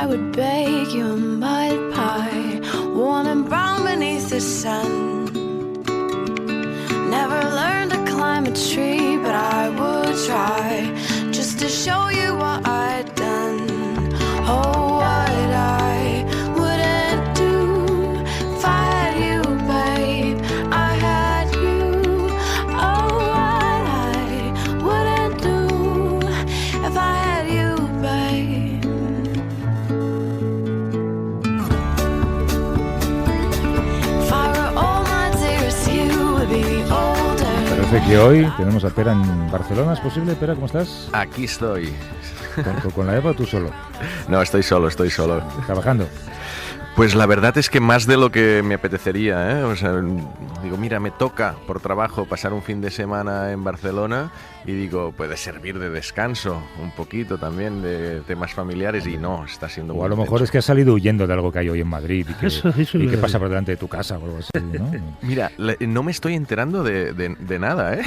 I would bake you a mud pie, warm and brown beneath the sun. Never learned to climb a tree, but I would try, just to show you what I'd done. Oh, what I wouldn't do if I had you, babe. I had you. Oh, what I wouldn't do if I had you, babe. If I were all my dearest, you would be older. Parece que hoy tenemos a Pera en Barcelona. ¿Es posible, Pera? ¿Cómo estás? Aquí estoy. ¿Con la Eva o tú solo? No, estoy solo. ¿Trabajando? Pues la verdad es que más de lo que me apetecería, ¿eh? O sea, digo, mira, me toca por trabajo pasar un fin de semana en Barcelona y digo, puede servir de descanso un poquito también de temas familiares y no, está siendo muy O a lo mejor intenso. es que has salido huyendo de algo que hay hoy en Madrid y que, Eso y que pasa por delante de tu casa o algo así, ¿no? Mira, no me estoy enterando de nada, ¿eh?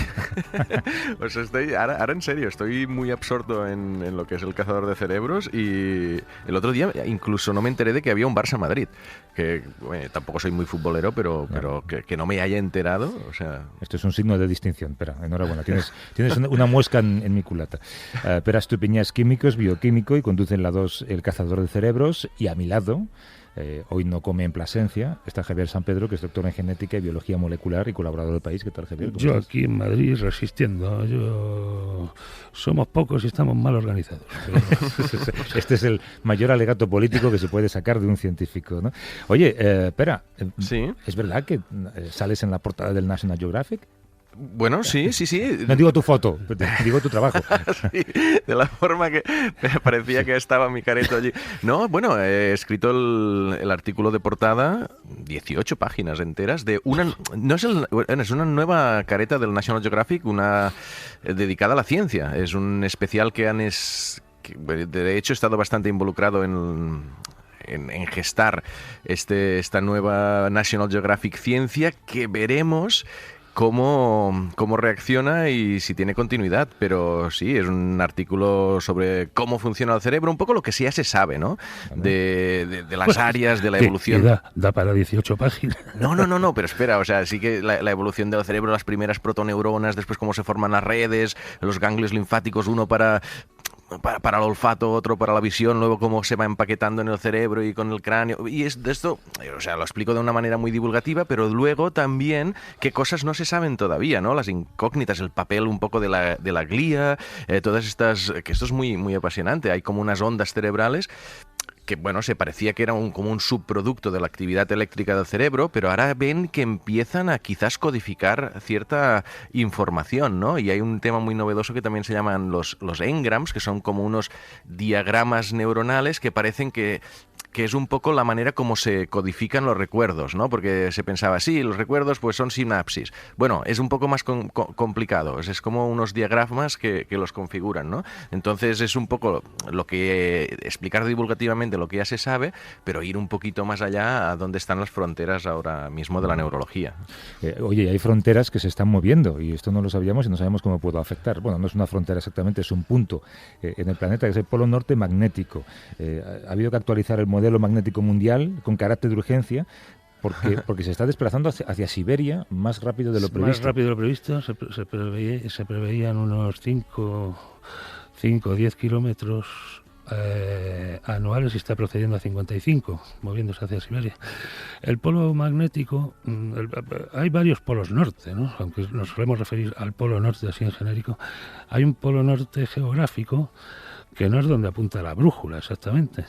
O sea, ahora en serio, estoy muy absorto en lo que es el cazador de cerebros y el otro día incluso no me enteré de que había un Barça-Madrid, que bueno, tampoco soy muy futbolero, pero que no me haya enterado, o sea... Esto es un signo de distinción, Pera, enhorabuena, tienes una muesca en mi culata. Pera Estupiñá es químico, es bioquímico y conduce en la 2 El cazador de cerebros, y a mi lado... hoy no come en Plasencia, está Javier San Pedro, que es doctor en genética y biología molecular y colaborador del País. ¿Qué tal, Javier? ¿Cómo Yo estás? aquí en Madrid resistiendo. Somos pocos y estamos mal organizados. Este es el mayor alegato político que se puede sacar de un científico, ¿no? Oye, Pera, Sí. ¿es verdad que sales en la portada del National Geographic? Bueno, sí. No digo tu foto, digo tu trabajo. Sí, de la forma que me parecía que estaba mi careto allí. No, bueno, he escrito el artículo de portada, 18 páginas enteras, de una... es una nueva careta del National Geographic, una dedicada a la ciencia. Es un especial que de hecho he estado bastante involucrado en gestar esta nueva National Geographic Ciencia, que veremos cómo reacciona y si tiene continuidad, pero sí, es un artículo sobre cómo funciona el cerebro, un poco lo que sí ya se sabe, ¿no? De las áreas, de la evolución. Da para 18 páginas. No, pero espera, o sea, sí que la evolución del cerebro, las primeras protoneuronas, después cómo se forman las redes, los ganglios linfáticos, uno para el olfato, otro para la visión, luego cómo se va empaquetando en el cerebro y con el cráneo. Y es de esto, o sea, lo explico de una manera muy divulgativa, pero luego también qué cosas no se saben todavía, ¿no? Las incógnitas, el papel un poco de la glía, todas estas, que esto es muy, muy apasionante. Hay como unas ondas cerebrales que, bueno, se parecía que era como un subproducto de la actividad eléctrica del cerebro, pero ahora ven que empiezan a quizás codificar cierta información, ¿no? Y hay un tema muy novedoso que también se llaman los engrams, que son como unos diagramas neuronales que parecen que es un poco la manera como se codifican los recuerdos, ¿no? Porque se pensaba, sí, los recuerdos pues son sinapsis. Bueno, es un poco más complicado, es como unos diagramas que los configuran, ¿no? Entonces es un poco lo que explicar divulgativamente lo que ya se sabe, pero ir un poquito más allá a dónde están las fronteras ahora mismo de la neurología. Oye, hay fronteras que se están moviendo y esto no lo sabíamos y no sabemos cómo puede afectar. Bueno, no es una frontera exactamente, es un punto en el planeta, que es el polo norte magnético. Ha habido que actualizar el modelo magnético mundial con carácter de urgencia porque se está desplazando hacia Siberia más rápido de lo previsto. Más rápido de lo previsto, se preveían unos 5 o 10 kilómetros anuales y está procediendo a 55, moviéndose hacia Siberia. El polo magnético, hay varios polos norte, ¿no? Aunque nos solemos referir al polo norte así en genérico. Hay un polo norte geográfico que no es donde apunta la brújula exactamente,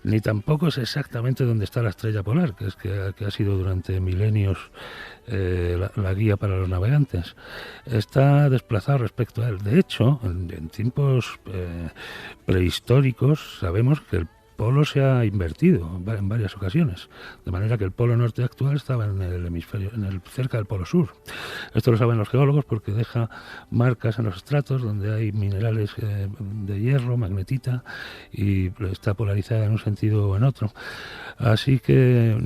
ni tampoco es exactamente donde está la estrella polar, que ha sido durante milenios la guía para los navegantes. Está desplazado respecto a él. De hecho, en tiempos prehistóricos sabemos que el polo se ha invertido en varias ocasiones, de manera que el polo norte actual estaba en el hemisferio, cerca del polo sur. Esto lo saben los geólogos porque deja marcas en los estratos donde hay minerales de hierro, magnetita, y está polarizada en un sentido o en otro. Así que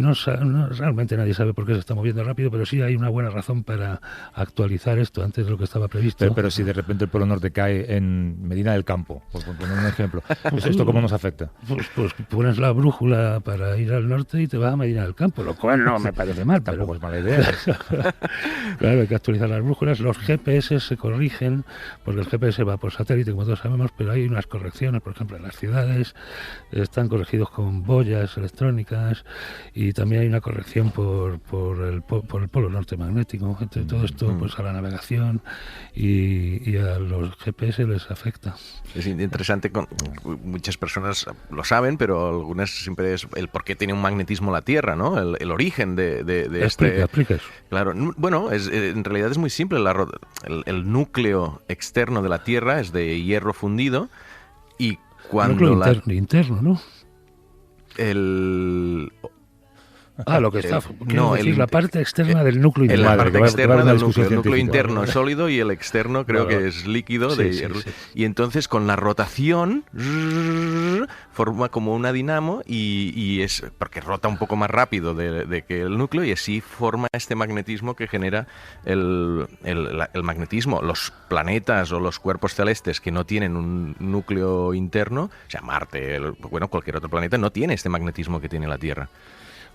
realmente nadie sabe por qué se está moviendo rápido, pero sí hay una buena razón para actualizar esto antes de lo que estaba previsto. Pero si de repente el polo norte cae en Medina del Campo, por poner un ejemplo, ¿esto cómo nos afecta? Pues pues pones la brújula para ir al norte y te vas a Medina del Campo, lo cual no me parece mal, Tampoco es mala idea. Claro, hay que actualizar las brújulas. Los GPS se corrigen, porque el GPS va por satélite, como todos sabemos, pero hay unas correcciones, por ejemplo, en las ciudades están corregidos con boyas electrónicas, y también hay una corrección por el polo norte magnético. Entonces, todo esto pues a la navegación y a los GPS les afecta. Es interesante, muchas personas lo saben, pero algunas siempre es el por qué tiene un magnetismo la Tierra, ¿no? El origen de Explica eso. Claro, bueno, en realidad es muy simple. El núcleo externo de la Tierra es de hierro fundido, y cuando interno, ¿no? Lo que está... la parte externa del núcleo interno. La parte externa del núcleo. El núcleo interno es sólido y el externo creo que es líquido. Sí. Y entonces con la rotación forma como una dinamo, y es porque rota un poco más rápido de que el núcleo, y así forma este magnetismo que genera el magnetismo. Los planetas o los cuerpos celestes que no tienen un núcleo interno, o sea, Marte, cualquier otro planeta, no tiene este magnetismo que tiene la Tierra.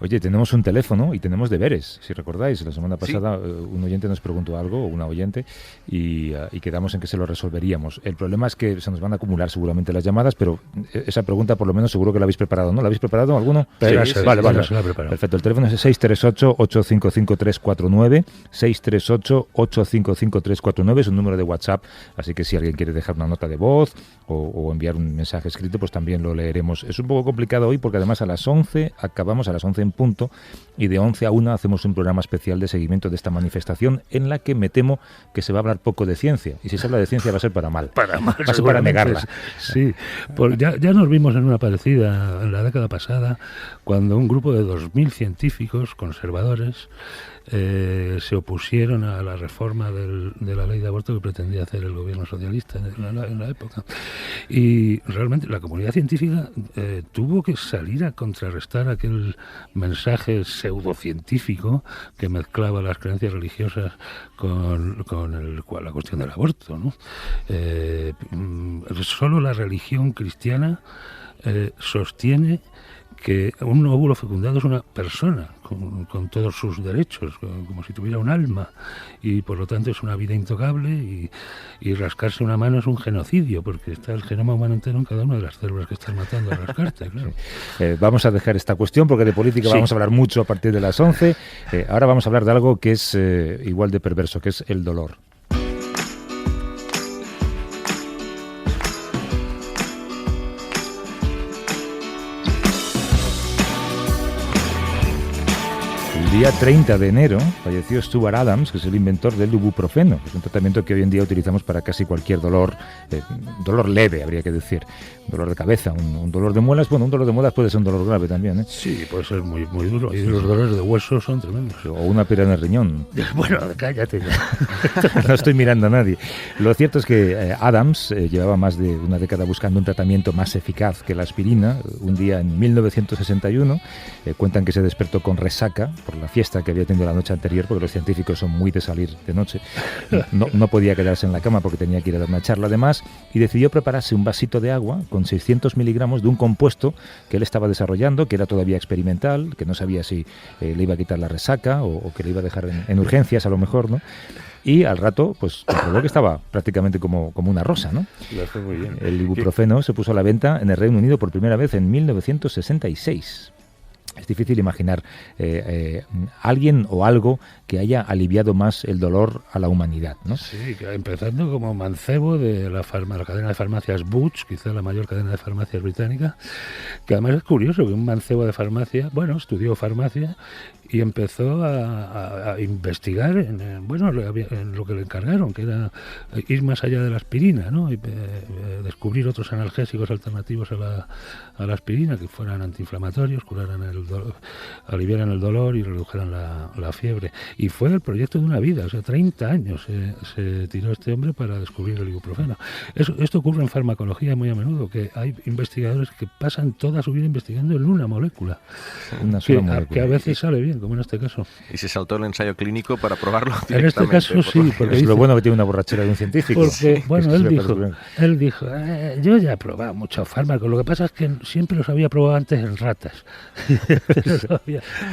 Oye, tenemos un teléfono y tenemos deberes, si recordáis. La semana pasada un oyente nos preguntó algo, o una oyente, y quedamos en que se lo resolveríamos. El problema es que se nos van a acumular seguramente las llamadas, pero esa pregunta por lo menos seguro que la habéis preparado, ¿no? ¿La habéis preparado alguno? Sí, vale. Perfecto, el teléfono es 638-855-349, 638-855-349, es un número de WhatsApp, así que si alguien quiere dejar una nota de voz o enviar un mensaje escrito, pues también lo leeremos. Es un poco complicado hoy porque además acabamos a las 11 en punto, y de 11 a 1 hacemos un programa especial de seguimiento de esta manifestación, en la que me temo que se va a hablar poco de ciencia, y si se habla de ciencia va a ser para mal, va a ser para negarla. Sí, ya nos vimos en una parecida en la década pasada, cuando un grupo de 2.000 científicos conservadores se opusieron a la reforma de la ley de aborto que pretendía hacer el gobierno socialista en la época. Y realmente la comunidad científica tuvo que salir a contrarrestar aquel mensaje pseudocientífico que mezclaba las creencias religiosas con la cuestión del aborto, ¿no? Solo la religión cristiana sostiene que un óvulo fecundado es una persona con todos sus derechos, como si tuviera un alma, y por lo tanto es una vida intocable, y rascarse una mano es un genocidio, porque está el genoma humano entero en cada una de las células que están matando al rascarte, claro. Vamos a dejar esta cuestión porque de política vamos a hablar mucho a partir de las 11. Ahora vamos a hablar de algo que es igual de perverso, que es el dolor. El día 30 de enero falleció Stuart Adams, que es el inventor del ibuprofeno, que es un tratamiento que hoy en día utilizamos para casi cualquier dolor, dolor leve, habría que decir, dolor de cabeza, un dolor de muelas. Bueno, un dolor de muelas puede ser un dolor grave también, ¿eh? Sí, puede ser muy, muy duro, y los dolores de hueso son tremendos. O una pera en el riñón. Bueno, cállate ya. No estoy mirando a nadie. Lo cierto es que Adams llevaba más de una década buscando un tratamiento más eficaz que la aspirina. Un día en 1961 cuentan que se despertó con resaca por la fiesta que había tenido la noche anterior, porque los científicos son muy de salir de noche. No podía quedarse en la cama porque tenía que ir a dar una charla además, y decidió prepararse un vasito de agua con 600 miligramos de un compuesto que él estaba desarrollando, que era todavía experimental, que no sabía si le iba a quitar la resaca o que le iba a dejar en urgencias a lo mejor, ¿no? Y al rato, pues comprobó que estaba prácticamente como una rosa, ¿no? Lo hace muy bien. El ibuprofeno se puso a la venta en el Reino Unido por primera vez en 1966. Es difícil imaginar alguien o algo que haya aliviado más el dolor a la humanidad, ¿no? Sí, empezando como mancebo de la cadena de farmacias Boots, quizá la mayor cadena de farmacias británica, que además es curioso que un mancebo de farmacia, estudió farmacia y empezó a investigar en lo que le encargaron, que era ir más allá de la aspirina, ¿no? Y descubrir otros analgésicos alternativos a la aspirina, que fueran antiinflamatorios, curaran el aliviaran el dolor y redujeran la fiebre. Y fue el proyecto de una vida, o sea, 30 años se tiró este hombre para descubrir el ibuprofeno. Esto ocurre en farmacología muy a menudo, que hay investigadores que pasan toda su vida investigando en una molécula. Una sola molécula. Que a veces sale bien, como en este caso. Y se saltó el ensayo clínico para probarlo en este caso sí, porque es lo bueno que tiene una borrachera de un científico. Porque, bueno, él dijo, yo ya he probado muchos fármacos, lo que pasa es que siempre los había probado antes en ratas.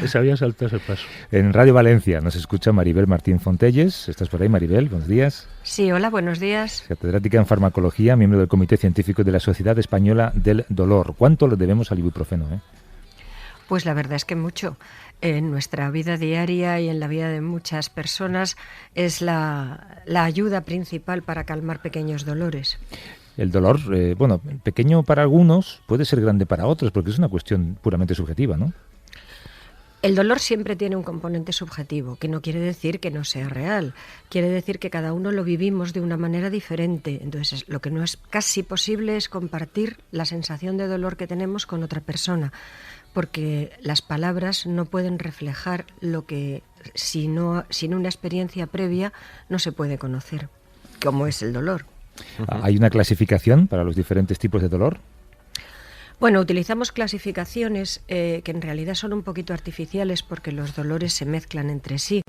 Sabía saltar ese paso. En Radio Valencia nos escucha Maribel Martín Fontelles. ¿Estás por ahí, Maribel? Buenos días. Sí, hola, buenos días. Catedrática en farmacología, miembro del Comité Científico de la Sociedad Española del Dolor. ¿Cuánto le debemos al ibuprofeno? Pues la verdad es que mucho. En nuestra vida diaria y en la vida de muchas personas es la ayuda principal para calmar pequeños dolores. El dolor, pequeño para algunos, puede ser grande para otros, porque es una cuestión puramente subjetiva, ¿no? El dolor siempre tiene un componente subjetivo, que no quiere decir que no sea real. Quiere decir que cada uno lo vivimos de una manera diferente. Entonces, lo que no es casi posible es compartir la sensación de dolor que tenemos con otra persona, porque las palabras no pueden reflejar lo que sin una experiencia previa no se puede conocer, como es el dolor. ¿Hay una clasificación para los diferentes tipos de dolor? Bueno, utilizamos clasificaciones que en realidad son un poquito artificiales porque los dolores se mezclan entre sí.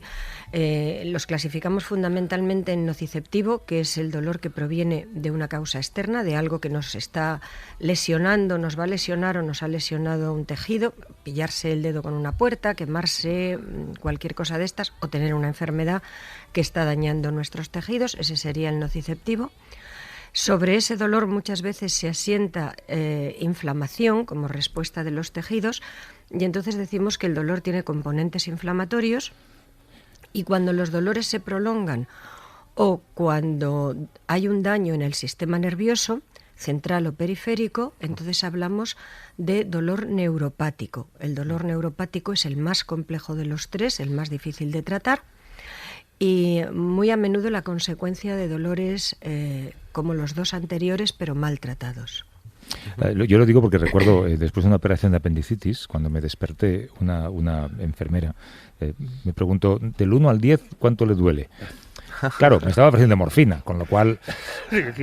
Los clasificamos fundamentalmente en nociceptivo, que es el dolor que proviene de una causa externa, de algo que nos está lesionando, nos va a lesionar o nos ha lesionado un tejido, pillarse el dedo con una puerta, quemarse, cualquier cosa de estas, o tener una enfermedad que está dañando nuestros tejidos. Ese sería el nociceptivo. Sobre ese dolor muchas veces se asienta inflamación como respuesta de los tejidos, y entonces decimos que el dolor tiene componentes inflamatorios, y cuando los dolores se prolongan o cuando hay un daño en el sistema nervioso central o periférico, entonces hablamos de dolor neuropático. El dolor neuropático es el más complejo de los tres, el más difícil de tratar, y muy a menudo la consecuencia de dolores como los dos anteriores, pero maltratados. Yo lo digo porque recuerdo, después de una operación de apendicitis, cuando me desperté, una enfermera me preguntó, del 1 al 10, ¿cuánto le duele? Claro, me estaba ofreciendo morfina, con lo cual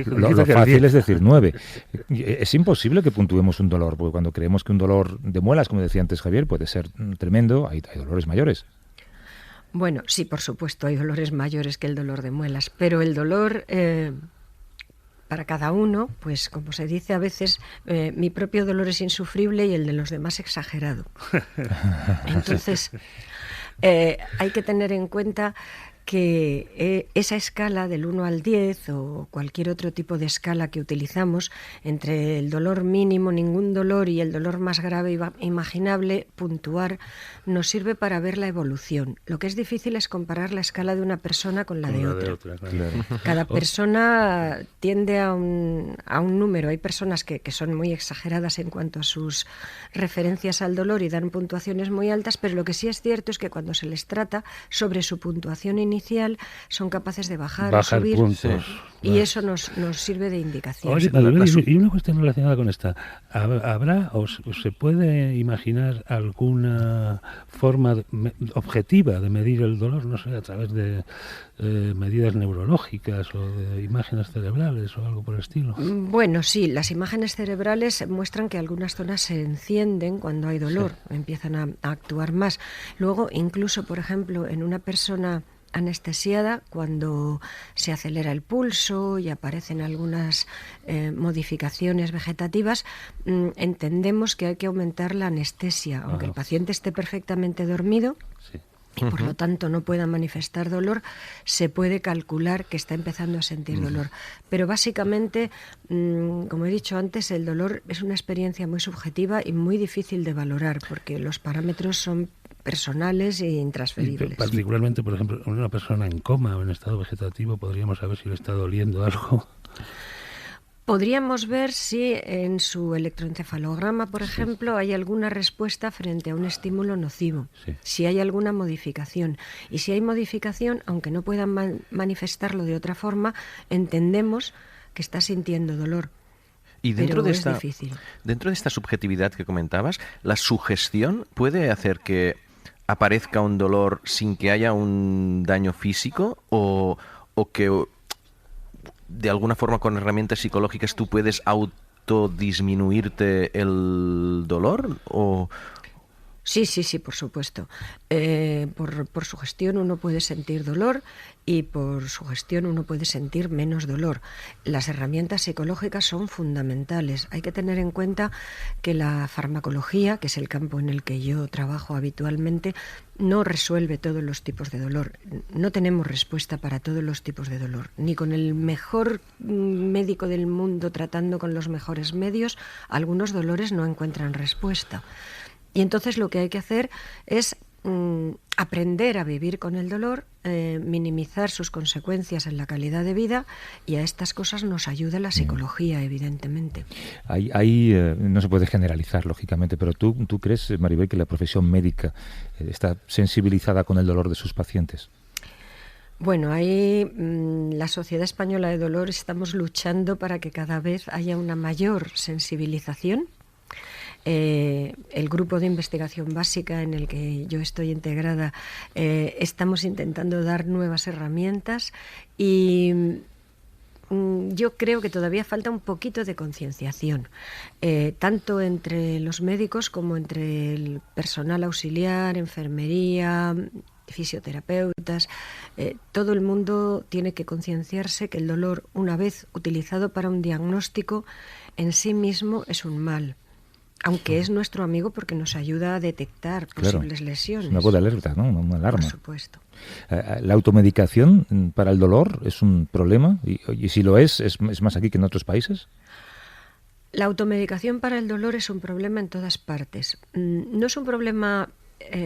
lo fácil es decir 9. Es imposible que puntuemos un dolor, porque cuando creemos que un dolor de muelas, como decía antes Javier, puede ser tremendo, hay dolores mayores. Bueno, sí, por supuesto, hay dolores mayores que el dolor de muelas, pero el dolor para cada uno, pues como se dice a veces, mi propio dolor es insufrible y el de los demás exagerado. Entonces, hay que tener en cuenta que esa escala del 1 al 10 o cualquier otro tipo de escala que utilizamos, entre el dolor mínimo, ningún dolor, y el dolor más grave imaginable, puntuar, nos sirve para ver la evolución. Lo que es difícil es comparar la escala de una persona con la de otra. Claro. Cada persona tiende a un número. Hay personas que son muy exageradas en cuanto a sus referencias al dolor y dan puntuaciones muy altas, pero lo que sí es cierto es que cuando se les trata sobre su puntuación inicial, son capaces de bajar o subir puntos. Y eso nos sirve de indicación. Oye, y una cuestión relacionada con esta, ¿habrá o se puede imaginar alguna forma objetiva de medir el dolor, no sé, a través de medidas neurológicas o de imágenes cerebrales o algo por el estilo? Bueno, sí, las imágenes cerebrales muestran que algunas zonas se encienden cuando hay dolor, empiezan a actuar más. Luego, incluso, por ejemplo, en una persona anestesiada, cuando se acelera el pulso y aparecen algunas modificaciones vegetativas, entendemos que hay que aumentar la anestesia, aunque el paciente esté perfectamente dormido. Sí. Y por lo tanto no pueda manifestar dolor, se puede calcular que está empezando a sentir dolor. Pero básicamente, como he dicho antes, el dolor es una experiencia muy subjetiva y muy difícil de valorar, porque los parámetros son personales e intransferibles. Y particularmente, por ejemplo, una persona en coma o en estado vegetativo, podríamos saber si le está doliendo algo. Podríamos ver si en su electroencefalograma, por ejemplo, hay alguna respuesta frente a un estímulo nocivo, si hay alguna modificación. Y si hay modificación, aunque no puedan manifestarlo de otra forma, entendemos que está sintiendo dolor. Y pero es difícil. Dentro de esta subjetividad que comentabas, ¿la sugestión puede hacer que aparezca un dolor sin que haya un daño físico o que de alguna forma con herramientas psicológicas tú puedes autodisminuirte el dolor? Sí, por supuesto. Por sugestión uno puede sentir dolor y por sugestión uno puede sentir menos dolor. Las herramientas psicológicas son fundamentales. Hay que tener en cuenta que la farmacología, que es el campo en el que yo trabajo habitualmente, no resuelve todos los tipos de dolor. No tenemos respuesta para todos los tipos de dolor. Ni con el mejor médico del mundo tratando con los mejores medios, algunos dolores no encuentran respuesta. Y entonces lo que hay que hacer es aprender a vivir con el dolor, minimizar sus consecuencias en la calidad de vida, y a estas cosas nos ayuda la psicología, evidentemente. No se puede generalizar, lógicamente, pero ¿tú crees, Maribel, que la profesión médica está sensibilizada con el dolor de sus pacientes? Bueno, ahí la Sociedad Española de Dolor estamos luchando para que cada vez haya una mayor sensibilización. El grupo de investigación básica en el que yo estoy integrada, estamos intentando dar nuevas herramientas y yo creo que todavía falta un poquito de concienciación, tanto entre los médicos como entre el personal auxiliar, enfermería, fisioterapeutas. Todo el mundo tiene que concienciarse que el dolor, una vez utilizado para un diagnóstico, en sí mismo es un mal. Aunque es nuestro amigo porque nos ayuda a detectar posibles lesiones. Es una voz de alerta, ¿no? Una alarma. Por supuesto. ¿La automedicación para el dolor es un problema? Y si lo es más aquí que en otros países? La automedicación para el dolor es un problema en todas partes. No es un problema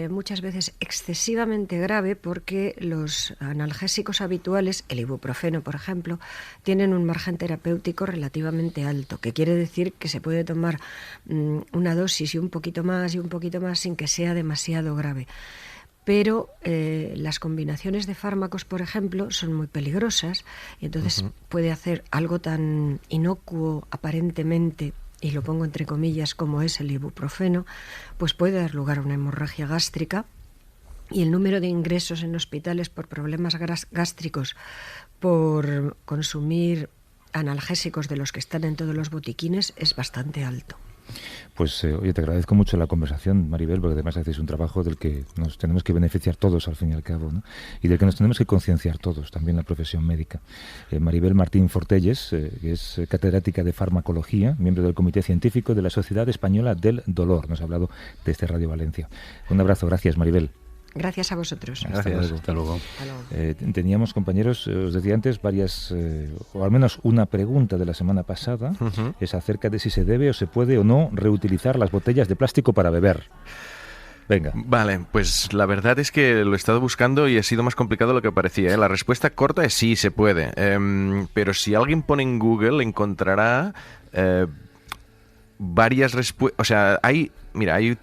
muchas veces excesivamente grave porque los analgésicos habituales, el ibuprofeno por ejemplo, tienen un margen terapéutico relativamente alto, que quiere decir que se puede tomar una dosis y un poquito más sin que sea demasiado grave. Pero las combinaciones de fármacos, por ejemplo, son muy peligrosas y entonces puede hacer algo tan inocuo aparentemente, y lo pongo entre comillas, como es el ibuprofeno, pues puede dar lugar a una hemorragia gástrica, y el número de ingresos en hospitales por problemas gástricos por consumir analgésicos de los que están en todos los botiquines es bastante alto. Pues oye, te agradezco mucho la conversación, Maribel, porque además hacéis un trabajo del que nos tenemos que beneficiar todos al fin y al cabo, ¿no? Y del que nos tenemos que concienciar todos, también la profesión médica. Maribel Martín Fortelles, que es catedrática de farmacología, miembro del Comité Científico de la Sociedad Española del Dolor, nos ha hablado desde Radio Valencia. Un abrazo, gracias, Maribel. Gracias a vosotros. Gracias. Hasta luego. Teníamos, compañeros, os decía antes, varias, o al menos una pregunta de la semana pasada, es acerca de si se debe o se puede o no reutilizar las botellas de plástico para beber. Venga. Vale, pues la verdad es que lo he estado buscando y ha sido más complicado de lo que parecía, ¿eh? La respuesta corta es sí, se puede. Pero si alguien pone en Google, encontrará varias respuestas. O sea, hay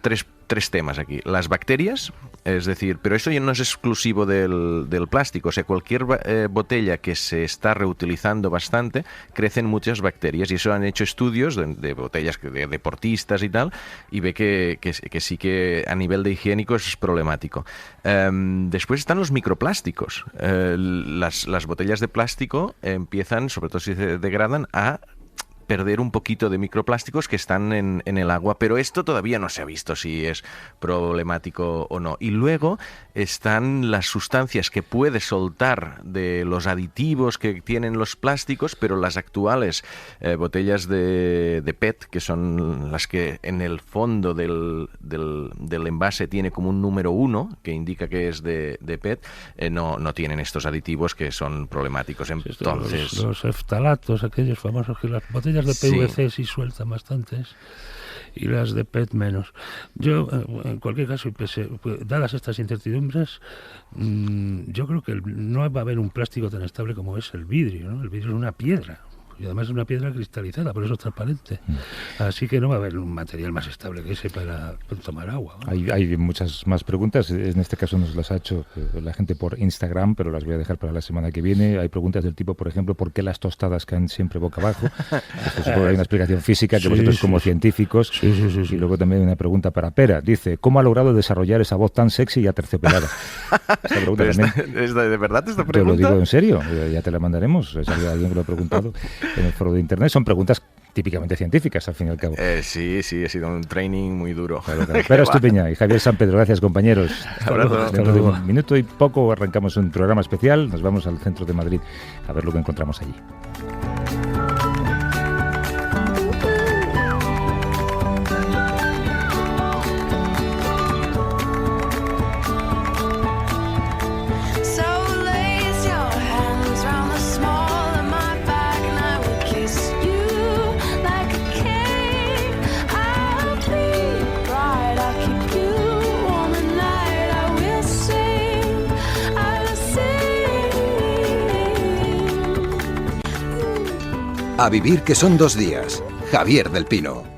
tres temas aquí. Las bacterias, es decir, pero eso ya no es exclusivo del plástico. O sea, cualquier botella que se está reutilizando bastante, crecen muchas bacterias. Y eso han hecho estudios de botellas de deportistas y tal, y ve que sí que a nivel de higiénico es problemático. Después están los microplásticos. Las botellas de plástico empiezan, sobre todo si se degradan, a perder un poquito de microplásticos que están en el agua, pero esto todavía no se ha visto si es problemático o no. Y luego están las sustancias que puede soltar de los aditivos que tienen los plásticos, pero las actuales botellas de PET, que son las que en el fondo del envase tiene como un número 1, que indica que es de PET, no tienen estos aditivos que son problemáticos. Entonces, los eftalatos, aquellos famosos que las botellas de PVC sí sueltan bastantes y las de PET menos. Yo, en cualquier caso, dadas estas incertidumbres, yo creo que no va a haber un plástico tan estable como es el vidrio, ¿no? El vidrio es una piedra. y además es una piedra cristalizada, por eso es transparente. Así que no va a haber un material más estable que ese para tomar agua, ¿no? Hay muchas más preguntas, en este caso nos las ha hecho la gente por Instagram, pero las voy a dejar para la semana que viene. Hay preguntas del tipo, por ejemplo, ¿por qué las tostadas caen siempre boca abajo? Esto supongo que hay una explicación física que vosotros como científicos. Y luego también hay una pregunta para Pera. Dice, ¿cómo ha logrado desarrollar esa voz tan sexy y aterciopelada? Esta pregunta también, ¿Es de verdad esta pregunta? te lo digo en serio, ya te la mandaremos. Es alguien que lo ha preguntado en el foro de internet. Son preguntas típicamente científicas, al fin y al cabo. Sí, ha sido un training muy duro. Claro. Pera Estupiñán y Javier San Pedro, gracias compañeros. Dentro de un minuto y poco arrancamos un programa especial. Nos vamos al centro de Madrid a ver lo que encontramos allí. A vivir que son 2 días. Javier del Pino.